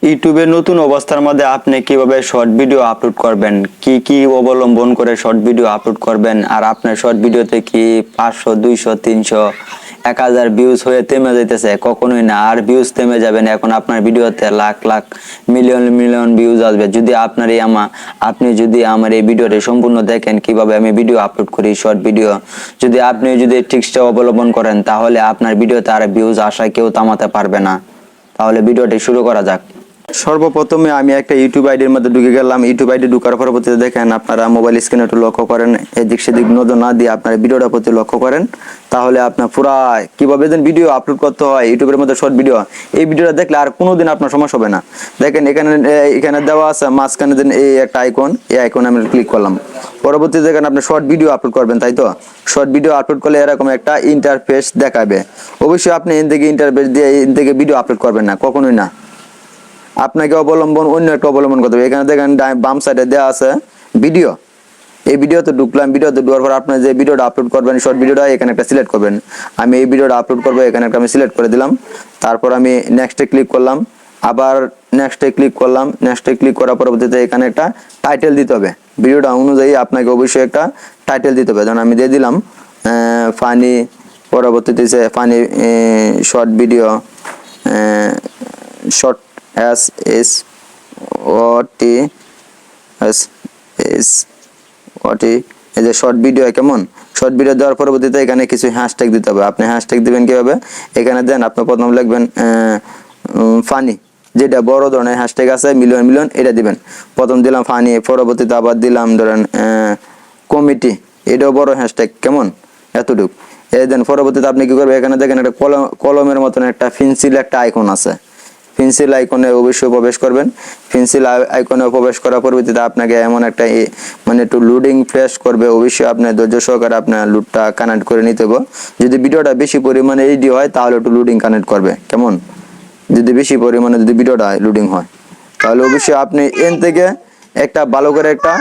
ইউটিউবে নতুন অবস্থার মধ্যে আপনি কিভাবে শর্ট ভিডিও আপলোড করবেন, কি কি অবলম্বন করে শর্ট ভিডিও আপলোড করবেন, আর আপনার শর্ট ভিডিওতে কি 500 200 300 1000 ভিউজ হয়ে থেমে যাইতেছে? কখনোই না, আর ভিউজ থেমে যাবে না। এখন আপনার ভিডিওতে lakh lakh million million views আসবে যদি আপনি যদি আমার এই ভিডিওটি সম্পূর্ণ দেখেন কিভাবে আমি ভিডিও আপলোড করি শর্ট ভিডিও। যদি ট্রিক্সটা অবলম্বন করেন তাহলে আপনার ভিডিওতে আর ভিউজ আসা কেউ থামাতে পারবে না। তাহলে ভিডিওটি শুরু করা যাক। সর্বপ্রথমে আমি একটা ইউটিউব আইডির মধ্যে ঢুকে গেলাম। ইউটিউব আইডি ঢুকার পরবর্তীতে দেখেন আপনারা মোবাইল স্ক্রিনে একটু লক্ষ্য করেন, এদিক সেদিক নজর না দিয়ে আপনার ভিডিওটার প্রতি লক্ষ্য করেন। তাহলে আপনার পুরা কিভাবে যেন ভিডিও আপলোড করতে হয় ইউটিউবের মধ্যে শর্ট ভিডিও, এই ভিডিওটা দেখলে আর কোনোদিন আপনার সমস্যা হবে না। দেখেন এখানে দেওয়া আছে মাঝখানে দেন এই একটা আইকন, এই আইকনে আমি ক্লিক করলাম। পরবর্তীতে দেখেন আপনি শর্ট ভিডিও আপলোড করবেন, তাই তো? শর্ট ভিডিও আপলোড করলে এরকম একটা ইন্টারফেস দেখাবে। অবশ্যই আপনি এখান থেকে ইন্টারফেস দিয়ে এখান থেকে ভিডিও আপলোড করবেন না, কখনোই না। আপনাকে অন্য একটা অবলম্বন করতে হবে। এখানে দেখেন বাম সাইডে দেওয়া আছে ভিডিও। এই ভিডিওতে ঢুকলাম, ভিডিওতে ঢোকার পর আপনি যে ভিডিওটা আপলোড করবেন শর্ট ভিডিওটা এখানে একটা সিলেক্ট করবেন। আমি এই ভিডিওটা আপলোড করবো, এখানে একটা আমি সিলেক্ট করে দিলাম। তারপর আমি নেক্সটে ক্লিক করলাম, আবার নেক্সটে ক্লিক করলাম। নেক্সটে ক্লিক করার পরবর্তীতে এখানে একটা টাইটেল দিতে হবে। ভিডিওটা অনুযায়ী আপনাকে অবশ্যই একটা টাইটেল দিতে হবে। যেমন আমি দিয়ে দিলাম ফানি, পরবর্তীতে funny short video, short SSOT এই যে শর্ট ভিডিও। কেমন শর্ট ভিডিও দেওয়ার পরবর্তীতে এখানে কিছু হ্যাশট্যাগ দিতে হবে। আপনি হ্যাশট্যাগ দিবেন কিভাবে, এখানে দেন আপনি প্রথম লিখবেন ফানি, যেটা বড় ধরনের হ্যাশট্যাগ আছে মিলিয়ন মিলিয়ন, এটা দিবেন। প্রথম দিলাম ফানি, পরবর্তীতে আবার দিলাম ধরেন কমিটি, এটাও বড় হ্যাশট্যাগ। কেমন এতটুক এই দেন। পরবর্তীতে আপনি কি করবেন, এখানে দেখেন একটা কলমের মতন একটা পেন্সিল একটা আইকন আছে, পেন্সিল আইকনে অবশ্যই প্রবেশ করবেন। পেন্সিল আইকনে প্রবেশ করার পরবর্তীতে আপনাকে এমন একটা মানে একটু লোডিং ফ্রেশ করবে। অবশ্যই আপনার ধৈর্য সহকারে আপনার লুটটা কানেক্ট করে নিতে হবে। যদি ভিডিওটা বেশি পরিমাণে এইচডি হয় তাহলে একটু লোডিং কানেক্ট করবে। কেমন যদি বেশি পরিমাণে যদি ভিডিওটা লোডিং হয় তাহলে অবশ্যই আপনি এন থেকে একটা ভালো করে একটা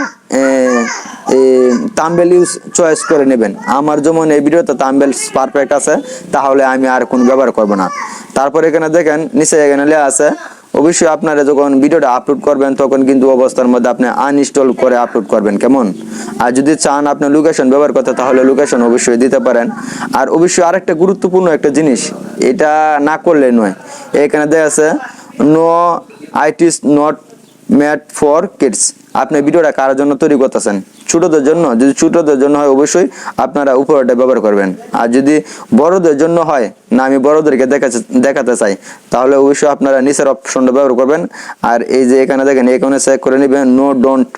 থাম্বনেল চয়েস করে নেবেন। আমার যেমন এই ভিডিওতে থাম্বনেল পারফেক্ট আছে, তাহলে আমি আর কোনো ব্যবহার করব না। তারপর এখানে দেখেন নিচে এখানে লেখা আছে অবশ্যই আপনারা যখন ভিডিওটা আপলোড করবেন তখন কিন্তু অবস্থার মধ্যে আপনি আনইনস্টল করে আপলোড করবেন। কেমন আর যদি চান আপনি লোকেশন ব্যবহার করতে তাহলে লোকেশন অবশ্যই দিতে পারেন। আর অবশ্যই আরেকটা গুরুত্বপূর্ণ একটা জিনিস, এটা না করলে নয়, এখানে দেখা আছে no it is not made for kids. আপনি ভিডিওটা কার জন্য তৈরি করতেছেন? ছোটদের জন্য। যদি ছোটদের জন্য হয় অবশ্যই আপনারা উপরটা ব্যবহার করবেন। আর যদি বড়দের জন্য হয়, না আমি বড়দেরকে দেখাতে চাই, তাহলে অবশ্যই আপনারা নিচের অপশনটা ব্যবহার করবেন। আর এই যে এখানে দেখেন এখানে চেক করে নেবেন no don't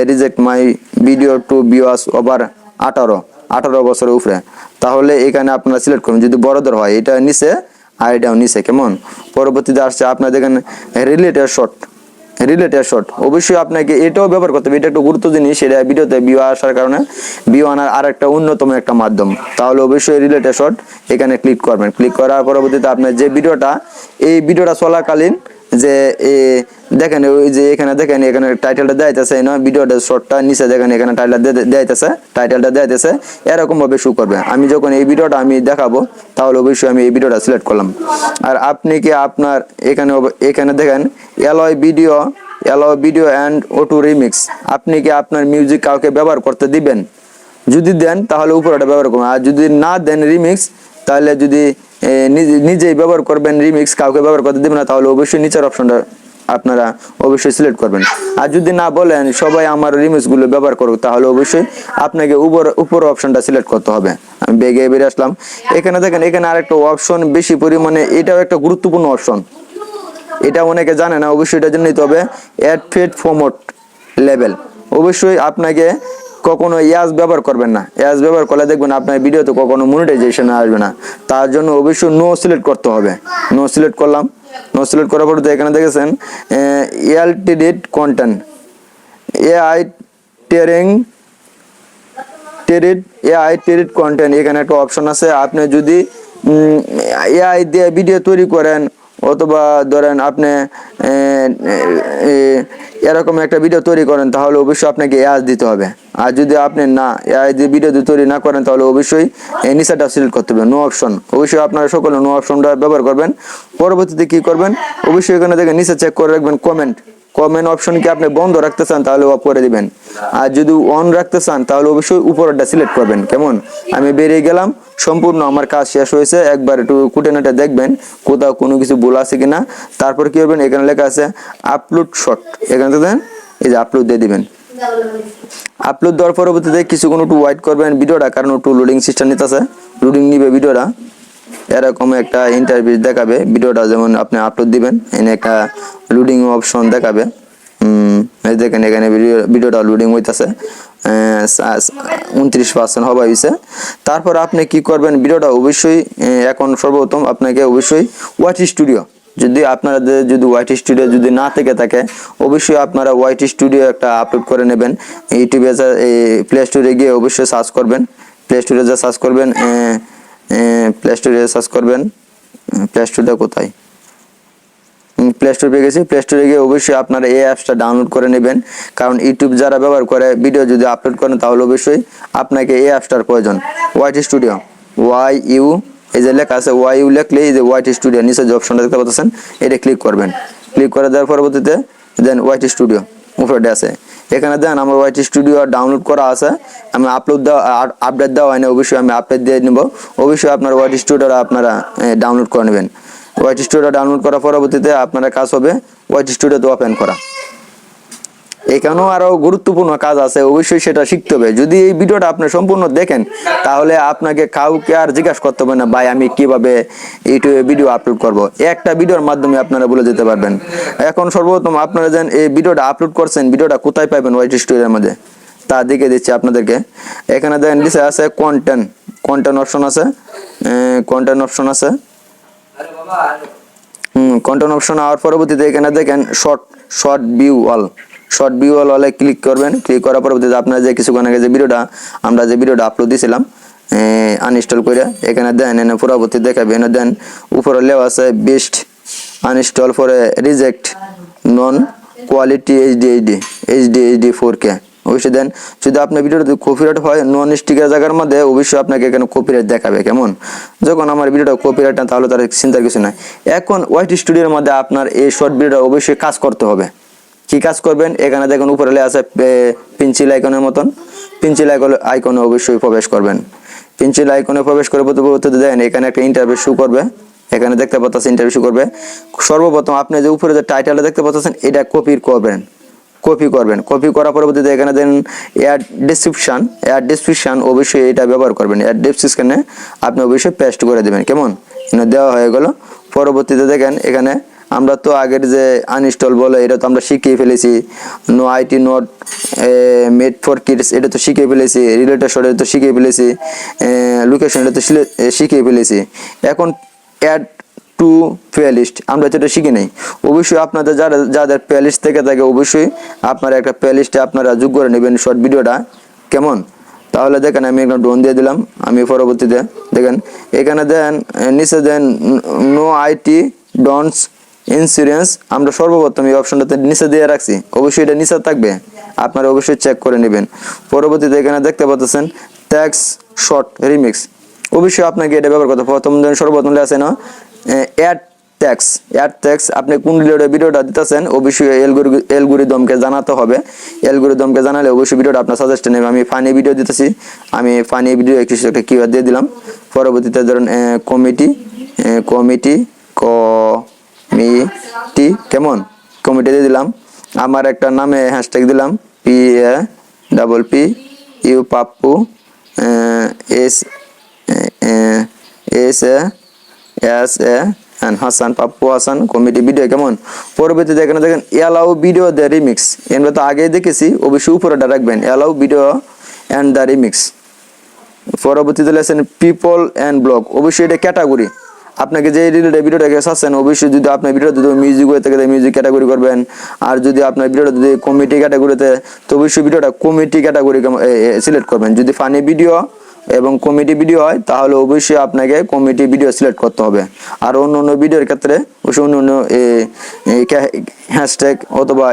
reject my video to viewers over 18 বছরের উপরে। তাহলে এখানে আপনারা সিলেক্ট করবেন যদি বড়দের হয়, এটা নিচে আর এটাও নিচে। কেমন পরবর্তীতে আসছে আপনার দেখেন রিলেটেড শর্ট। অবশ্যই আপনাকে এটাও ব্যবহার করতে হবে। এটা একটা গুরুত্ব জিনিস, এটা ভিডিওতে ভিউ আসার কারণে ভিউ আনার আর একটা অন্যতম একটা মাধ্যম। তাহলে অবশ্যই রিলেটেড শর্ট এখানে ক্লিক করবেন। ক্লিক করার পরবর্তীতে আপনার যে এই ভিডিওটা চলাকালীন যে দেখেন ওই যে এখানে দেখেন এখানে টাইটেলটা দেয়াইতেছে না, ভিডিওটা শর্টটা নিচে দেখেন এখানে টাইটেলটা দেয়াইতেছে এরকম ভাবে শো করবে। আমি যখন এই ভিডিওটা আমি দেখাবো তাহলে অবশ্যই আমি এই ভিডিওটা সিলেক্ট করলাম। আর আপনি কি আপনার এখানে দেখেন alloy video and auto remix, আপনি কি আপনার মিউজিক কাউকে ব্যবহার করতে দিবেন? যদি দেন তাহলে উপরটা ব্যবহার করবেন, আর যদি না দেন রিমিক্স, তাহলে যদি নিজেই ব্যবহার করবেন রিমিক্স, কাউকে ব্যবহার করতে দিবেন না, তাহলে অবশ্যই নিচের অপশনটা আপনারা অবশ্যই সিলেক্ট করবেন। আর যদি না বলেন সবাই আমার রিমিক্স গুলো ব্যবহার করুক, তাহলে অবশ্যই আপনাকে উপর অপশনটা সিলেক্ট করতে হবে। আমি বেগে বেরিয়ে আসলাম। এখানে দেখেন এখানে আরেকটা অপশন বেশি পরিমাণে, এটাও একটা গুরুত্বপূর্ণ অপশন, এটা অনেকে জানে না, অবশ্যই এটা জন্য নিতে হবে অ্যাড ফিড প্রমোট লেভেল। অবশ্যই আপনাকে কখনো ইয়াস ব্যবহার করবেন না। ইয়াস ব্যবহার করলে দেখবেন আপনার ভিডিওতে কখনো মনিটাইজেশন আসবে না। তার জন্য অবশ্যই নো সিলেক্ট করতে হবে। নো সিলেক্ট করলাম। নো সিলেক্ট করার পর এখানে দেখেছেন এলটিডিড কন্টেন্ট এআই টেরিড কন্টেন্ট, এখানে একটা অপশন আছে। আপনি যদি এআই দিয়ে ভিডিও তৈরি করেন অথবা ধরেন আপনি এরকম একটা ভিডিও তৈরি করেন, তাহলে অবশ্যই আপনাকে এআই দিতে হবে। আর যদি আপনি না এআই দিয়ে ভিডিও তৈরি না করেন, তাহলে অবশ্যই এই নিচেটা সিলেক্ট করতে হবে, নো অপশন। অবশ্যই আপনারা সকলে নো অপশনটা ব্যবহার করবেন। পরবর্তীতে কি করবেন, অবশ্যই এখানে দেখেন নিচে চেক করে রাখবেন কমেন্ট অপশন কি আপনি বন্ধ রাখতে চান, তাহলে অফ করে দিবেন। আর যদি অন রাখতে চান, তাহলে অবশ্যই উপরেরটা সিলেক্ট করবেন। কেমন, আমি বেরিয়ে গেলাম, সম্পূর্ণ আমার কাজ শেষ হয়েছে। একবার একটু কুটেনাটা দেখবেন কোথাও কোনো কিছু ভুল আছে কিনা। তারপর কি করবেন, এখানে লেখা আছে আপলোড শর্ট, এখানে দেন এই যে আপলোড দিয়ে দিবেন। আপলোড দেওয়ার পরবর্তীতে কিছুক্ষণ একটু ওয়েট করবেন ভিডিওটা, কারণ একটু লোডিং সিস্টেম নিতেছে, লোডিং নিবে ভিডিওটা। এরকম একটা ইন্টারভিউ দেখাবে ভিডিওটা, যেমন আপনি আপলোড দিবেন, এনে একটা লোডিং অপশন দেখাবে। দেখেন এখানে ভিডিওটা লোডিং হইতেছে, 29% হওয়া হয়েছে। তারপর আপনি কি করবেন, ভিডিওটা অবশ্যই এখন সর্বপ্রথম আপনাকে অবশ্যই ওয়াইটি স্টুডিও, যদি আপনাদের যদি ওয়াইটি স্টুডিও যদি না থেকে থাকে, অবশ্যই আপনারা ওয়াইটি স্টুডিও একটা আপলোড করে নেবেন। ইউটিউবে প্লে স্টোরে গিয়ে অবশ্যই সার্চ করবেন, প্লে স্টোরে যা সার্চ করবেন, প্লে স্টোরে সার্চ করবেন, প্লে স্টোরটা কোথায়, প্লে স্টোর পেয়ে গেছি। প্লে স্টোরে গিয়ে অবশ্যই আপনারা এই অ্যাপসটা ডাউনলোড করে নেবেন, কারণ ইউটিউব যারা ব্যবহার করে ভিডিও যদি আপলোড করেন, তাহলে অবশ্যই আপনাকে এই অ্যাপসটার প্রয়োজন। ওয়াইটি স্টুডিও, YU, এই যে লেখা আছে YU লেখলে এই যে ওয়াইটি স্টুডিও নিচে যে অপশনটা দেখতে পাচ্ছেন, এটা ক্লিক করবেন। ক্লিক করে দেওয়ার পরবর্তীতে দেন ওয়াইটি স্টুডিও উপরে আছে, এখানে দেন আমার ওয়াইটি স্টুডিও ডাউনলোড করা আছে। আমি আপডেট দেওয়া হয় না, অবশ্যই আমি আপডেট দিয়ে নেব। অবশ্যই আপনার ওয়াইটি স্টুডিওটা আপনারা ডাউনলোড করে নেবেন। ওয়াইটি স্টুডিও ডাউনলোড করার পরবর্তীতে আপনারা কাজ হবে ওয়াইটি স্টুডিওতে ওপেন করা। এখানেও আরো গুরুত্বপূর্ণ কাজ আছে, অবশ্যই সেটা শিখতে হবে। যদি এই ভিডিওটা আপনি সম্পূর্ণ দেখেন, তাহলে আপনাকে কাউকে আর জিজ্ঞাসা করতে হবে না, ভাই আমি কিভাবে ইউটিউবে ভিডিও আপলোড করব। একটা ভিডিওর মাধ্যমে আপনারা বলে যেতে পারবেন। এখন সর্বপ্রথম আপনারা যেন এই ভিডিওটা আপলোড করছেন, ভিডিওটা কোথায় পাবেন ওয়াইটি স্টুডিওর মধ্যে, তা দেখে দিচ্ছি আপনাদেরকে। এখানে দেখেন নিচে আছে কন্টেন্ট অপশন আছে, কন্টেন্ট অপশন আছে। কন্টেন্ট অপশন আওয়ার পরবর্তীতে এখানে দেখেন শর্ট ভিউ অলে ক্লিক করবেন। ক্লিক করার পরবর্তীতে আপনারা যে কিছুক্ষণ আগে যে ভিডিওটা আপলোড দিয়েছিলাম আনইনস্টল করে, এখানে দেন এনে পরবর্তী দেখাবে। এনে দেন উপরে লেওয়া আছে best uninstall for reject non quality HD 4K। অবশ্যই দেন, যদি আপনার ভিডিওটা কপিরাইট হয় নন স্টিকের জায়গার মধ্যে, অবশ্যই আপনাকে এখানে কপিরাইট দেখাবে। কেমন, যখন আমার ভিডিওটা কপিরাইট না, তাহলে তার চিন্তার কিছু নাই। এখন ওয়াইটি স্টুডিওর মধ্যে আপনার এই শর্ট ভিডিওটা অবশ্যই কাজ করতে হবে। কি কাজ করবেন, এখানে দেখুন উপরে লেখা আছে পেন্সিল আইকনের মতন, পেন্সিল আইকনে অবশ্যই প্রবেশ করবেন। পেন্সিল আইকনে প্রবেশ করে পরবর্তীতে দেখেন এখানে একটা ইন্টারভিউ শো করবে, এখানে দেখতে পাচ্ছেন ইন্টারভিউ শো করবে। সর্বপ্রথম আপনি যে উপরে যে টাইটেলটা দেখতে পাচ্ছেন, এটা কপি কপি করার পরবর্তীতে এখানে দেন অ্যাড ডেসক্রিপশন অবশ্যই এটা ব্যবহার করবেন। অ্যাড ডেসক্রিপশনে আপনি অবশ্যই পেস্ট করে দেবেন। কেমন, দেওয়া হয়ে গেল। পরবর্তীতে দেখেন এখানে আমরা তো আগের যে আনইনস্টল বলে এটা তো আমরা শিখিয়ে ফেলেছি, no it not made for kids এটা তো শিখিয়ে ফেলেছি, রিলেটেড শর্ট এটা তো শিখিয়ে ফেলেছি, লোকেশন এটা তো শিখিয়ে ফেলেছি। এখন অ্যাড টু প্লেলিস্ট আমরা যেটা শিখি নাই, অবশ্যই আপনাদের যাদের প্লেলিস্ট থেকে থাকে, অবশ্যই আপনারা একটা প্লেলিস্টে আপনারা যোগ করে নেবেন শর্ট ভিডিওটা। কেমন, তাহলে দেখেন আমি একটা ডোন দিয়ে দিলাম। আমি পরবর্তীতে দেখেন এখানে দেন নিচে দেন নো আইটি ডন্টস ইন্স্যুরেন্স, আমরা সর্বপ্রথম এই অপশনটাতে নিচে দিয়ে রাখছি, অবশ্যই এটা নিচে থাকবে, আপনারা অবশ্যই চেক করে নেবেন। পরবর্তীতে এখানে দেখতে পাচ্ছেন ট্যাক্স শর্ট রিমিক্স, অবশ্যই আপনাকে এটা ব্যবহার করতে প্রথম দিন সর্বপ্রথম আছে না অ্যাড ট্যাক্স আপনি কোন রিলেটেড ভিডিওটা দিতেছেন, অবশ্যই অ্যালগরিদমকে জানাতে হবে। অ্যালগরিদমকে জানালে অবশ্যই ভিডিওটা আপনার সাজেস্ট নেবে। আমি ফানি ভিডিও দিতেছি, আমি ফানি ভিডিও কিছু একটা কিওয়ার্ড দিয়ে দিলাম। পরবর্তীতে ধরুন কমিটি কেমন, কমিটি দিয়ে দিলাম। আমার একটা নামে হ্যাশট্যাগ দিলাম PAPPU Pappu Hasan Pappu Hasan committee video. কেমন, পরবর্তীতে এখানে দেখেন অ্যালাউ ভিডিও দ্য রিমিক্স, আমরা তো আগেই দেখেছি, অবশ্যই উপরেটা রাখবেন allow video and the remix. পরবর্তীতে লেখেন পিপল অ্যান্ড ব্লগ, অবশ্যই এটা ক্যাটাগরি, আপনাকে যে রিলেটেড ভিডিওটাকে চাচ্ছেন, অবশ্যই যদি আপনার ভিডিও যদি মিউজিক হয়ে থাকে মিউজিক ক্যাটাগরি করবেন। আর যদি আপনার ভিডিওটা যদি কমিটি ক্যাটাগরিতে, তো অবশ্যই ভিডিওটা কমিটি ক্যাটাগরি সিলেক্ট করবেন। যদি ফানি ভিডিও এবং কমেডি ভিডিও হয় তাহলে অবশ্যই আপনাকে কমেডি ভিডিও সিলেক্ট করতে হবে। আর অন্য অন্য ভিডিওর ক্ষেত্রে অবশ্যই অন্য অন্য হ্যাশট্যাগ অথবা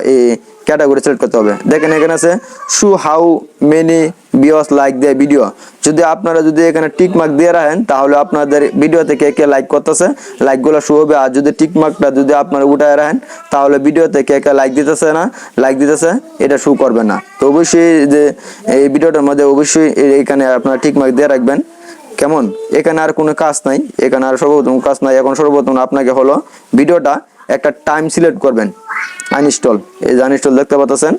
ক্যাটাগরি সিলেক্ট করতে হবে। দেখেন এখানে আছে show how many viewers like the video. যদি আপনারা যদি এখানে টিক মার্ক দিয়ে রাখেন তাহলে আপনাদের ভিডিওতে কে কে লাইক করতেছে লাইকগুলো শো হবে। আর যদি টিক মার্কটা যদি আপনারা উঠায় রাখেন তাহলে ভিডিওতে কে কে লাইক দিতেছে না লাইক দিতেছে এটা শো করবে না। তো অবশ্যই যে এই ভিডিওটার মধ্যে অবশ্যই এখানে আপনারা টিক মার্ক দিয়ে রাখবেন। কেমন, এখানে আর কোনো কাজ নাই, এখানে আর সর্বপ্রথম কাজ নাই। এখন সর্বপ্রথম আপনাকে হলো ভিডিওটা একটা টাইম সিলেক্ট করবেন। আনইনস্টল, এই যে আনইনস্টল দেখতে পাচ্ছেন,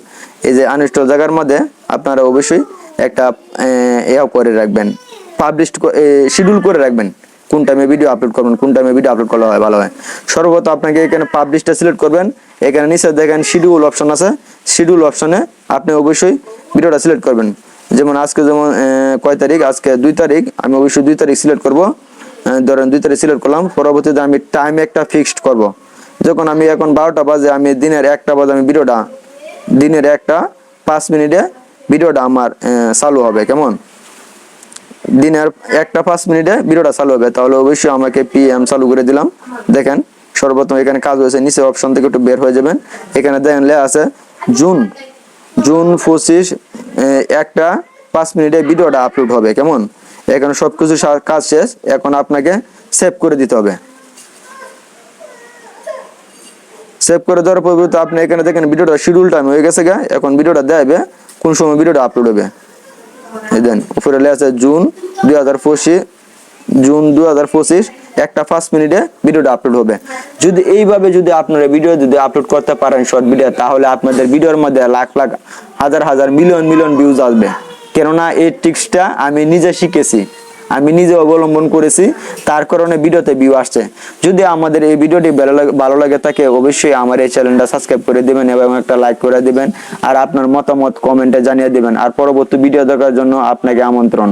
এই যে আনইনস্টল জায়গার মধ্যে আপনারা অবশ্যই একটা করে রাখবেন, পাবলিশ শিডিউল করে রাখবেন কোন টাইমে ভিডিও আপলোড করবেন, কোন টাইমে ভিডিও আপলোড করলে হয় ভালো হয়। সর্বপ্রথম আপনাকে এখানে পাবলিশটা সিলেক্ট করবেন। এখানে নিচে দেখেন শিডিউল অপশন আছে, শিডিউল অপশনে আপনি অবশ্যই ভিডিওটা সিলেক্ট করবেন। যেমন আজকে যেমন কয় তারিখ, আজকে 2 তারিখ, আমি অবশ্যই 2 তারিখ সিলেক্ট করব। ধরেন 2 তারিখ সিলেক্ট করলাম। পরবর্তীতে আমি টাইম একটা ফিক্সড করব। যখন আমি এখন 12টা বাজে, আমি দিনের 1টা বাজে আমি ভিডিওটা, দিনের 1টা 5 মিনিটে ভিডিওটা আমার চালু হবে। কেমন, দিনের 1টা 5 মিনিটে ভিডিওটা চালু হবে। তাহলে অবশ্যই আমাকে PM চালু করে দিলাম। দেখেন সর্বপ্রথম এখানে কাজ হয়েছে, নিচে অপশন থেকে একটু বের হয়ে যাবেন। এখানে দেখেন লেখা আছে জুন 25 1টা 5 মিনিটে ভিডিওটা আপলোড হবে। কেমন, এখানে সবকিছু কাজ শেষ। এখন আপনাকে সেভ করে দিতে হবে। সেভ করে দেওয়ার পরিবর্তে আপনি এখানে দেখেন ভিডিওটা শিডিউল টাইম হয়ে গেছে। এখন ভিডিওটা দেখাবে কোন সময় ভিডিওটা আপলোড হবে। এই দেন উপরে লেখা আছে জুন 2025, জুন 2025 1টা 5 মিনিটে ভিডিওটা আপলোড হবে। যদি এইভাবে যদি আপনারা ভিডিও যদি আপলোড করতে পারেন শর্ট ভিডিও, তাহলে আপনাদের ভিডিওর মধ্যে লাখ লাখ হাজার হাজার মিলিয়ন মিলিয়ন ভিউজ আসবে। কেননা এই ট্রিক্সটা আমি নিজে শিখেছি, আমি নিজে অবলম্বন করেছি, তার কারণে ভিডিওতে ভিউ আসছে। যদি আমাদের এই ভিডিওটি ভালো লাগে থাকে অবশ্যই আমার এই চ্যানেলটা সাবস্ক্রাইব করে দিবেন এবং একটা লাইক করে দিবেন। আর আপনার মতামত কমেন্টে জানিয়ে দিবেন। আর পরবর্তী ভিডিও দেখার জন্য আপনাকে আমন্ত্রণ।